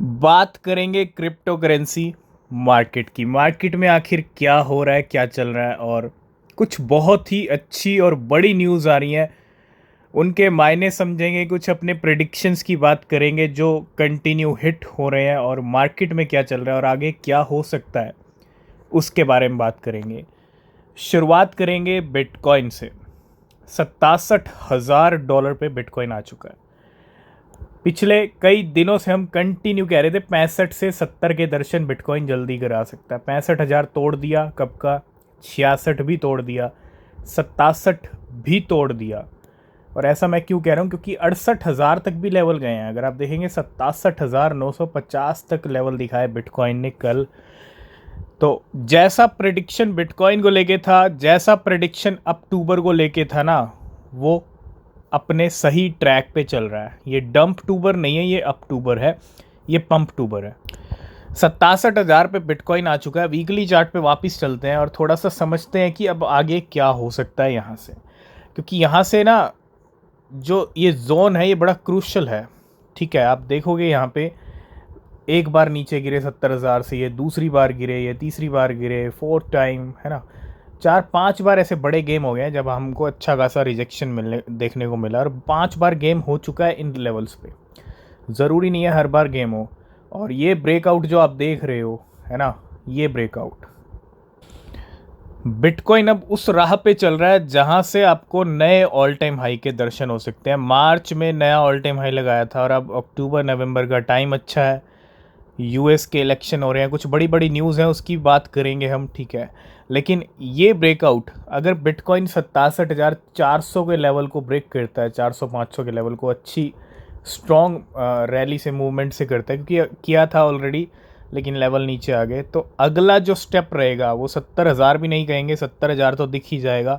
बात करेंगे crypto currency market की। मार्केट में आखिर क्या हो रहा है, क्या चल रहा है, और कुछ बहुत ही अच्छी और बड़ी न्यूज़ आ रही हैं। उनके मायने समझेंगे, कुछ अपने प्रेडिक्शंस की बात करेंगे जो कंटिन्यू हिट हो रहे हैं, और मार्केट में क्या चल रहा है और आगे क्या हो सकता है उसके बारे में बात करेंगे। शुरुआत करेंगे बिटकॉइन से। 67,000 डॉलर पे बिटकॉइन आ चुका है। पिछले कई दिनों से हम कंटिन्यू कह रहे थे 65 से 70 के दर्शन बिटकॉइन जल्दी करा सकता है। 65,000 तोड़ दिया कब का, 66 भी तोड़ दिया, 67 भी तोड़ दिया। और ऐसा मैं क्यों कह रहा हूँ, क्योंकि 68,000 तक भी लेवल गए हैं। अगर आप देखेंगे 67,950 तक लेवल दिखाया बिटकॉइन ने कल। तो जैसा प्रिडिक्शन बिटकॉइन को लेके था, जैसा प्रिडिक्शन अक्टूबर को लेके था ना, वो अपने सही ट्रैक पे चल रहा है। ये डंप टूबर नहीं है, ये अक्टूबर है, ये पंप टूबर है। 67,000 पे बिटकॉइन आ चुका है। वीकली चार्ट पे वापस चलते हैं और थोड़ा सा समझते हैं कि अब आगे क्या हो सकता है यहाँ से। क्योंकि यहाँ से ना जो ये जोन है ये बड़ा क्रूशल है। ठीक है, आप देखोगे यहाँ पे एक बार नीचे गिरे 70,000 से, ये दूसरी बार गिरे, ये तीसरी बार गिरे, फोर्थ टाइम, है ना। 4-5 बार ऐसे बड़े गेम हो गए हैं जब हमको अच्छा खासा रिजेक्शन मिलने देखने को मिला, और 5 बार गेम हो चुका है इन लेवल्स पे। ज़रूरी नहीं है हर बार गेम हो। और ये ब्रेकआउट जो आप देख रहे हो, है ना, ये ब्रेकआउट बिटकॉइन अब उस राह पे चल रहा है जहां से आपको नए ऑल टाइम हाई के दर्शन हो सकते हैं। मार्च में नया ऑल टाइम हाई लगाया था, और अब अक्टूबर नवंबर का टाइम अच्छा है। यूएस के इलेक्शन हो रहे हैं, कुछ बड़ी बड़ी न्यूज़ हैं, उसकी बात करेंगे हम, ठीक है। लेकिन ये ब्रेकआउट अगर बिटकॉइन 67,400 के लेवल को ब्रेक करता है, 400-500 के लेवल को अच्छी स्ट्रॉन्ग रैली से, मूवमेंट से करता है, क्योंकि किया था ऑलरेडी लेकिन लेवल नीचे आ गए, तो अगला जो स्टेप रहेगा वो 70,000 भी नहीं कहेंगे, 70,000 तो दिख ही जाएगा।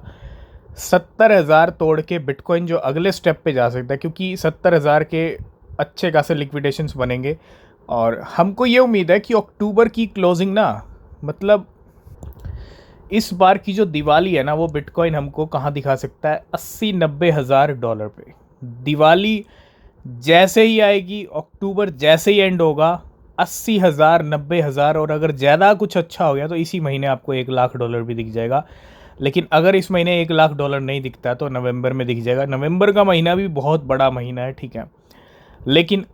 70,000 तोड़ के बिटकॉइन जो अगले स्टेप पे जा सकता है, क्योंकि 70,000 के अच्छे खासे लिक्विडेशंस बनेंगे। और हमको ये उम्मीद है कि अक्टूबर की क्लोजिंग ना, मतलब इस बार की जो दिवाली है ना, वो बिटकॉइन हमको कहाँ दिखा सकता है, 80-90 हज़ार डॉलर पे। दिवाली जैसे ही आएगी, अक्टूबर जैसे ही एंड होगा, 80,000, 90,000, और अगर ज़्यादा कुछ अच्छा हो गया तो इसी महीने आपको 1 लाख डॉलर भी दिख जाएगा। लेकिन अगर इस महीने 1 लाख डॉलर नहीं दिखता तो नवंबर में दिख जाएगा। नवंबर का महीना भी बहुत बड़ा महीना है, ठीक है। लेकिन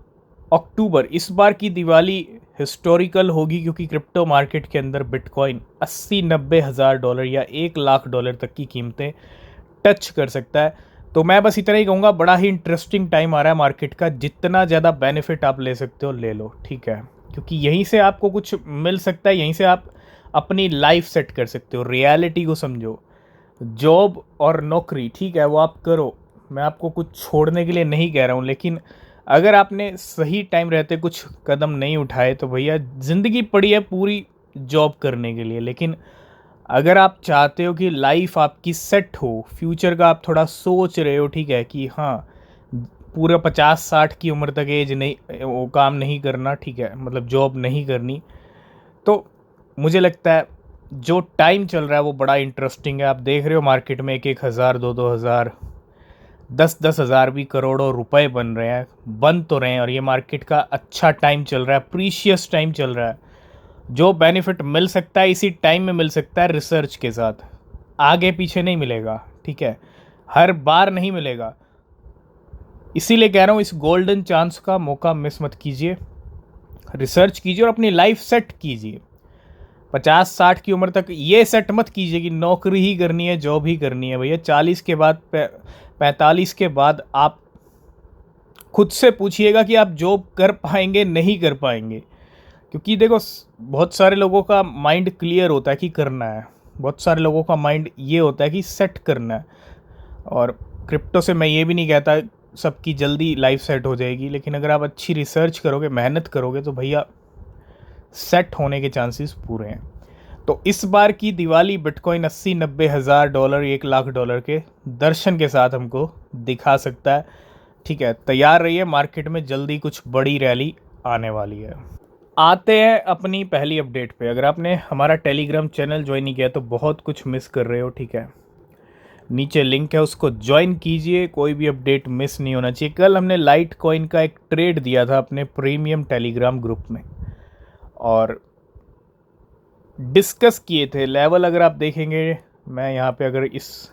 अक्टूबर, इस बार की दिवाली हिस्टोरिकल होगी, क्योंकि क्रिप्टो मार्केट के अंदर बिटकॉइन 80-90 हज़ार डॉलर या 1 लाख डॉलर तक की कीमतें टच कर सकता है। तो मैं बस इतना ही कहूँगा, बड़ा ही इंटरेस्टिंग टाइम आ रहा है मार्केट का। जितना ज़्यादा बेनिफिट आप ले सकते हो ले लो, ठीक है, क्योंकि यहीं से आपको कुछ मिल सकता है, यहीं से आप अपनी लाइफ सेट कर सकते हो। रियलिटी को समझो। जॉब और नौकरी, ठीक है, वो आप करो, मैं आपको कुछ छोड़ने के लिए नहीं कह रहा हूँ, लेकिन अगर आपने सही टाइम रहते कुछ कदम नहीं उठाए तो भैया, ज़िंदगी पड़ी है पूरी जॉब करने के लिए। लेकिन अगर आप चाहते हो कि लाइफ आपकी सेट हो, फ्यूचर का आप थोड़ा सोच रहे हो, ठीक है, कि हाँ पूरा 50-60 की उम्र तक एज नहीं, वो काम नहीं करना, ठीक है, मतलब जॉब नहीं करनी, तो मुझे लगता है जो टाइम चल रहा है वो बड़ा इंटरेस्टिंग है। आप देख रहे हो मार्केट में 1-1 हज़ार, 2-2 हज़ार, 10-10 हज़ार भी करोड़ों रुपए बन रहे हैं, बन तो रहे हैं। और ये मार्केट का अच्छा टाइम चल रहा है, प्रीशियस टाइम चल रहा है। जो बेनिफिट मिल सकता है इसी टाइम में मिल सकता है, रिसर्च के साथ, आगे पीछे नहीं मिलेगा, ठीक है, हर बार नहीं मिलेगा। इसीलिए कह रहा हूँ, इस गोल्डन चांस का मौका मिस मत कीजिए। रिसर्च कीजिए और अपनी लाइफ सेट कीजिए। 50-60 की उम्र तक ये सेट मत कीजिए कि नौकरी ही करनी है, जॉब ही करनी है। भैया 40 के बाद, 45 के बाद आप खुद से पूछिएगा कि आप जॉब कर पाएंगे, नहीं कर पाएंगे। क्योंकि देखो, बहुत सारे लोगों का माइंड क्लियर होता है कि करना है, बहुत सारे लोगों का माइंड ये होता है कि सेट करना है। और क्रिप्टो से मैं ये भी नहीं कहता सबकी जल्दी लाइफ सेट हो जाएगी, लेकिन अगर आप अच्छी रिसर्च करोगे, मेहनत करोगे, तो भैया सेट होने के चांसेस पूरे हैं। तो इस बार की दिवाली बिटकॉइन 80-90 हज़ार डॉलर, 1 लाख डॉलर के दर्शन के साथ हमको दिखा सकता है, ठीक है। तैयार रहिए, मार्केट में जल्दी कुछ बड़ी रैली आने वाली है। आते हैं अपनी पहली अपडेट पे। अगर आपने हमारा टेलीग्राम चैनल ज्वाइन नहीं किया तो बहुत कुछ मिस कर रहे हो, ठीक है। नीचे लिंक है, उसको ज्वाइन कीजिए, कोई भी अपडेट मिस नहीं होना चाहिए। कल हमने लाइट कॉइन का एक ट्रेड दिया था अपने प्रीमियम टेलीग्राम ग्रुप में और डिस्कस किए थे लेवल। अगर आप देखेंगे, मैं यहाँ पे अगर इस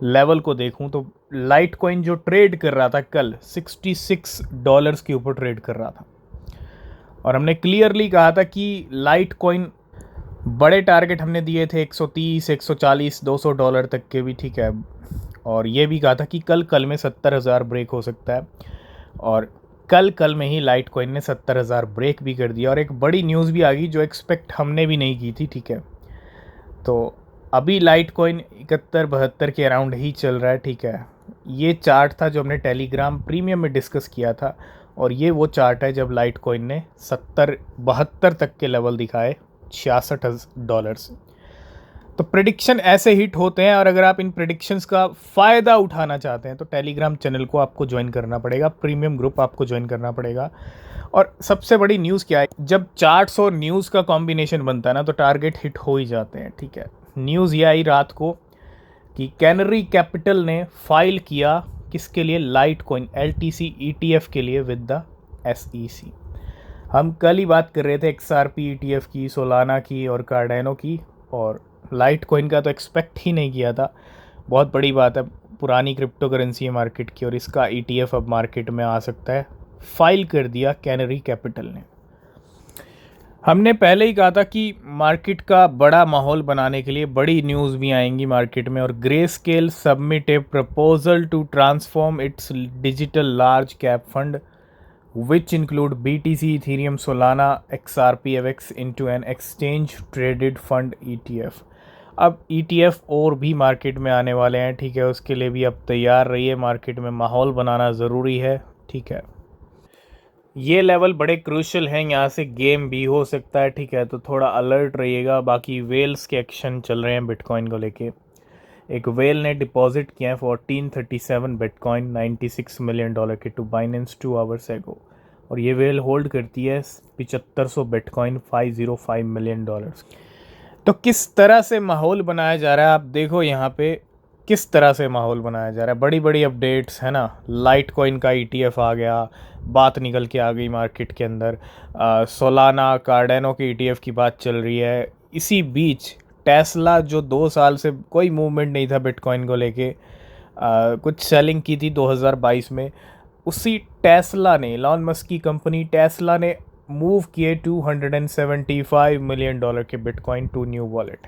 लेवल को देखूं तो लाइट कॉइन जो ट्रेड कर रहा था कल $66 के ऊपर ट्रेड कर रहा था और हमने क्लियरली कहा था कि लाइट कॉइन, बड़े टारगेट हमने दिए थे 130, 140, $200 तक के भी, ठीक है। और ये भी कहा था कि कल में 70,000 ब्रेक हो सकता है और कल में ही लाइट कॉइन ने 70,000 ब्रेक भी कर दिया और एक बड़ी न्यूज़ भी आ गई जो एक्सपेक्ट हमने भी नहीं की थी, ठीक है। तो अभी लाइट कॉइन 71-72 के अराउंड ही चल रहा है, ठीक है। ये चार्ट था जो हमने टेलीग्राम प्रीमियम में डिस्कस किया था और ये वो चार्ट है जब लाइट कॉइन ने 70-72 तक के लेवल दिखाए $66 से। तो प्रेडिक्शन ऐसे हिट होते हैं और अगर आप इन प्रेडिक्शंस का फ़ायदा उठाना चाहते हैं तो टेलीग्राम चैनल को आपको ज्वाइन करना पड़ेगा, प्रीमियम ग्रुप आपको ज्वाइन करना पड़ेगा। और सबसे बड़ी न्यूज़ क्या है, जब चार्ट्स और न्यूज़ का कॉम्बिनेशन बनता है ना तो टारगेट हिट हो ही जाते हैं, ठीक है। न्यूज़ ये आई रात को कि कैनरी कैपिटल ने फाइल किया किसके लिए, लाइट कॉइन LTC ETF के लिए विद द SEC। हम कल ही बात कर रहे थे XRP ETF की, सोलाना की और कार्डेनो की, और लाइट कॉइन का तो एक्सपेक्ट ही नहीं किया था। बहुत बड़ी बात है, पुरानी क्रिप्टो करेंसी है मार्केट की और इसका ETF अब मार्केट में आ सकता है। फाइल कर दिया कैनरी कैपिटल ने। हमने पहले ही कहा था कि मार्केट का बड़ा माहौल बनाने के लिए बड़ी न्यूज़ भी आएंगी मार्केट में, और Grayscale submit a proposal to transform its digital large cap fund which include BTC, Ethereum, Solana, XRP, AVAX into an exchange traded fund ETF। अब ETF और भी मार्केट में आने वाले हैं, ठीक है। उसके लिए भी अब तैयार रहिए, मार्केट में माहौल बनाना ज़रूरी है, ठीक है। ये लेवल बड़े क्रूशल हैं, यहाँ से गेम भी हो सकता है, ठीक है। तो थोड़ा अलर्ट रहिएगा। बाकी वेल्स के एक्शन चल रहे हैं बिटकॉइन को लेके। एक वेल ने डिपॉजिट किया है 1437 बिटकॉइन $96 मिलियन के टू बाइनेंस 2 आवर्स एगो, और ये वेल होल्ड करती है 7500 बिटकॉइन $505 मिलियन। तो किस तरह से माहौल बनाया जा रहा है, आप देखो यहाँ पे किस तरह से माहौल बनाया जा रहा है। बड़ी बड़ी अपडेट्स है ना, लाइट कॉइन का ETF आ गया, बात निकल के आ गई मार्केट के अंदर। सोलाना, कार्डेनो के ETF की बात चल रही है। इसी बीच टेस्ला, जो 2 साल से कोई मूवमेंट नहीं था बिटकॉइन को लेके, कुछ सेलिंग की थी 2022 में, उसी टेस्ला ने, एलन मस्क की कंपनी टेस्ला ने मूव किए $275 मिलियन के बिटकॉइन टू न्यू वॉलेट।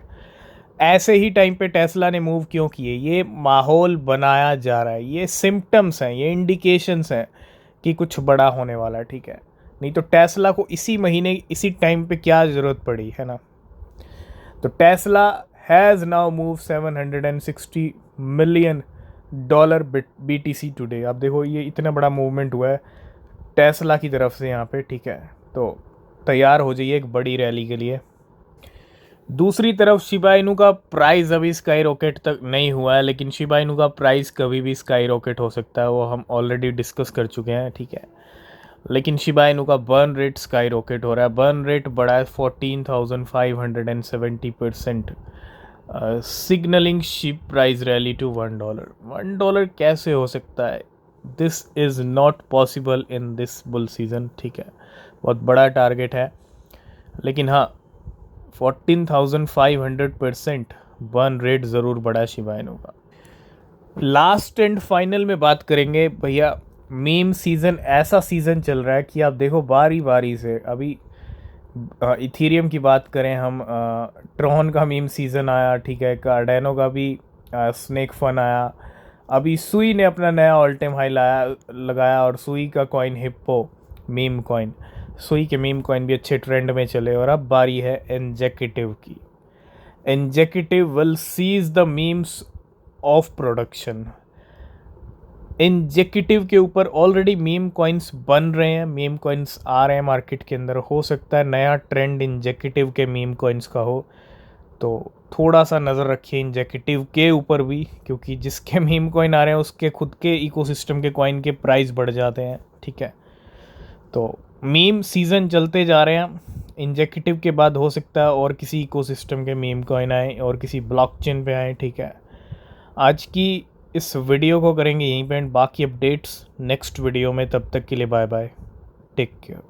ऐसे ही टाइम पे टेस्ला ने मूव क्यों किए, ये माहौल बनाया जा रहा है, ये सिम्टम्स हैं, ये इंडिकेशंस हैं कि कुछ बड़ा होने वाला है, ठीक है। नहीं तो टेस्ला को इसी महीने इसी टाइम पे क्या ज़रूरत पड़ी, है ना। तो Tesla has now move $760 million BTC today. आप देखो ये इतना बड़ा मूवमेंट हुआ है टेस्ला की तरफ से यहाँ पे, ठीक है। तो तैयार हो जाइए एक बड़ी रैली के लिए। दूसरी तरफ शिबा इनू का प्राइस अभी स्काई रॉकेट तक नहीं हुआ है, लेकिन शिबा इनू का प्राइस कभी भी स्काई रॉकेट हो सकता है, वो हम ऑलरेडी डिस्कस कर चुके हैं, ठीक है। लेकिन शिबा इनू का बर्न रेट स्काई रॉकेट हो रहा है, बर्न रेट बढ़ा है 14,570%, signalling SHIB price rally to $1 कैसे हो सकता है, this is not possible in this bull season, ठीक है। बहुत बड़ा टारगेट है, लेकिन हाँ 14,500% बर्न रेट ज़रूर बढ़ा शिबा इनू का। लास्ट एंड फाइनल में बात करेंगे भैया, मीम सीज़न ऐसा सीज़न चल रहा है कि आप देखो बारी बारी से, अभी इथेरियम की बात करें हम, ट्रॉन का मीम सीज़न आया, ठीक है। कार्डेनो का भी स्नेक फन आया। अभी सुई ने अपना नया ऑल टाइम हाई लगाया, और सुई का कॉइन हिप्पो मीम कॉइन, सुई के मीम कॉइन भी अच्छे ट्रेंड में चले। और अब बारी है एंजेक्टिव की। Injective will seize the memes of production. Injective के ऊपर ऑलरेडी मीम कॉइन्स बन रहे हैं, मीम कॉइन्स आ रहे हैं मार्केट के अंदर। हो सकता है नया ट्रेंड इंजेक्टिव के मीम कॉइन्स का हो, तो थोड़ा सा नज़र रखिए इंजेक्टिव के ऊपर भी, क्योंकि जिसके मीम कॉइन आ रहे हैं उसके खुद के इकोसिस्टम के कॉइन के प्राइस बढ़ जाते हैं, ठीक है। तो मीम सीज़न चलते जा रहे हैं। इंजेक्टिव के बाद हो सकता है और किसी इकोसिस्टम के मीम कॉइन आए और किसी ब्लॉकचेन पे आए, ठीक है। आज की इस वीडियो को करेंगे यहीं पे एंड, बाकी अपडेट्स नेक्स्ट वीडियो में। तब तक के लिए बाय बाय, टेक केयर।